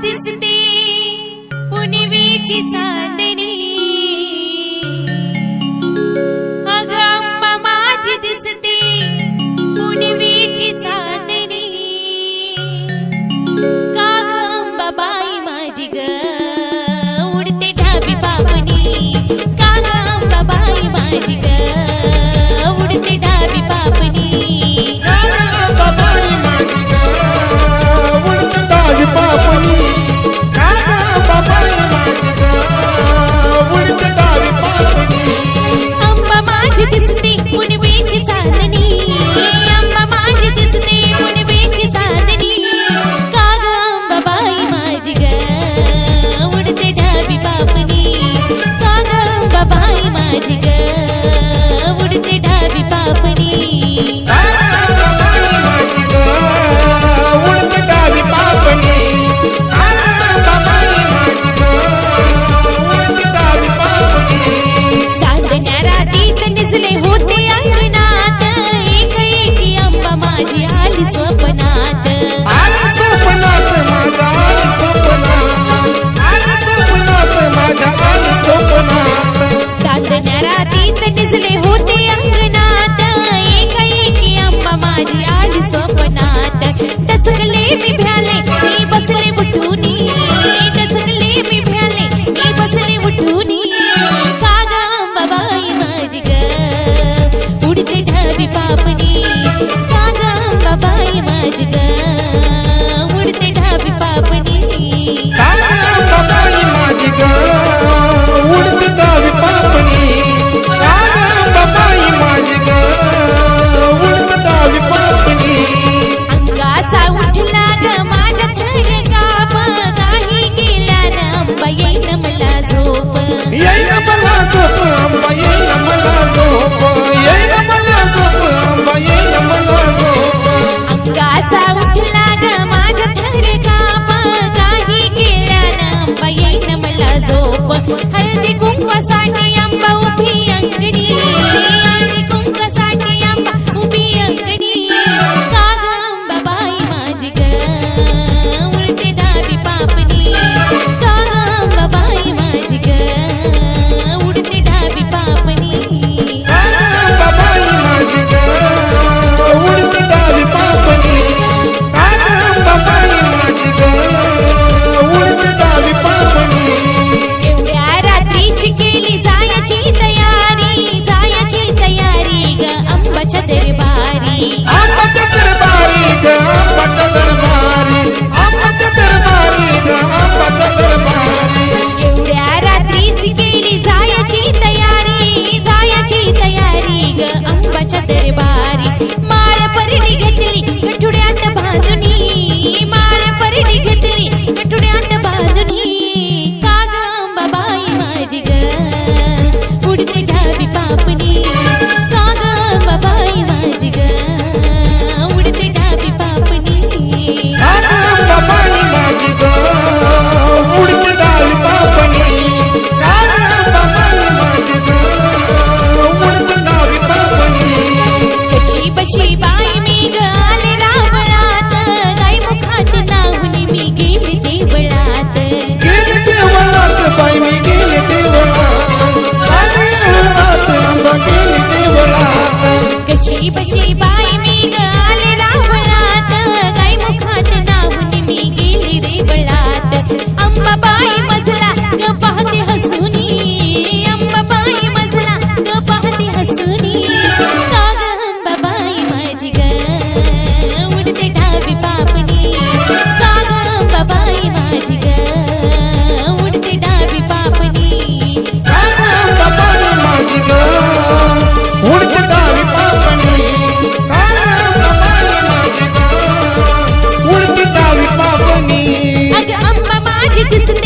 दिसते पुनवेची चांदणी, अग अंबा माझी दिसते पुनवेची चांदणी, का ग अंबा बाई माझी ग उडते ढाबी पापणी, का ग अंबा बाई माझी ग उडते ढाबी पापणी, अंबा माझी दिसते पुनवेची चांदणी, अंबा माझी दिसते पुनवेची चांदणी, का ग अंबा बाई माझी ग उडते ढाबी पापणी, का ग अंबा बाई माझी ग उडते ढाबी पापणी, हळदी कुंकवासाठी अंबा उभी अंगणी, हळदी कुंकवासाठी अंबा उभी अंगणी, का ग अंबा बाई माझी ग उडते ढाबी पापणी, का ग अंबा बाई माझी ग उडते ढाबी पापणी, का ग अंबा बाई माझी ग उडते ढाबी पापणी, का ग अंबा बाई माझी ग उडते ढाबी पापणी, केली जायची तयारी, जायची तयारी ग अंबाच्या दरबारी, अंबाच्या दरबारी ग अंबाच्या दरबारी, अंबाच्या दरबारी ग अंबाच्या दरबारी, एवढ्या रात्रीच केली जायची तयारी, जायची तयारी ग अंबाच्या दरबारी, माळ परडी घेतली गठुड्यात बांधुनी, माळ परडी घेतली गठुड्यात बांधुनी, का ग अंबा बाई माझी ग उडते ढाबी पापणी, का ग अंबा बाई माझी ग उडते ढाबी पापणी, का ग अंबा बाई माझी ग उडते ढाबी पापणी, का ग अंबा बाई माझी ग उडते ढाबी पापणी, कशी बशी बाई मी ग आले रावळात, गाई मुखात नाहुनी मी गेले देवळात, गेले देवळात बाई मी गेले देवळात, अंबा गेले देवळात, कशी बशी बाई मी ग आले रावळात, गाई मुखात नाहुनी मी गेले देवळात, अंबा बाई मजला ग पाहते हसुनी, अंबा बाई मजला ग पाहते हसुनी, का ग अंबा बाई माझी ग उडते ढाबी पापणी, का ग अंबा बाई माझी ग उडते ढाबी पापणी, का ग अंबा बाई माझी ग उडते ढाबी पापणी, का ग अंबा बाई माझी ग उडते ढाबी पापणी, अग अंबा माझी दिसते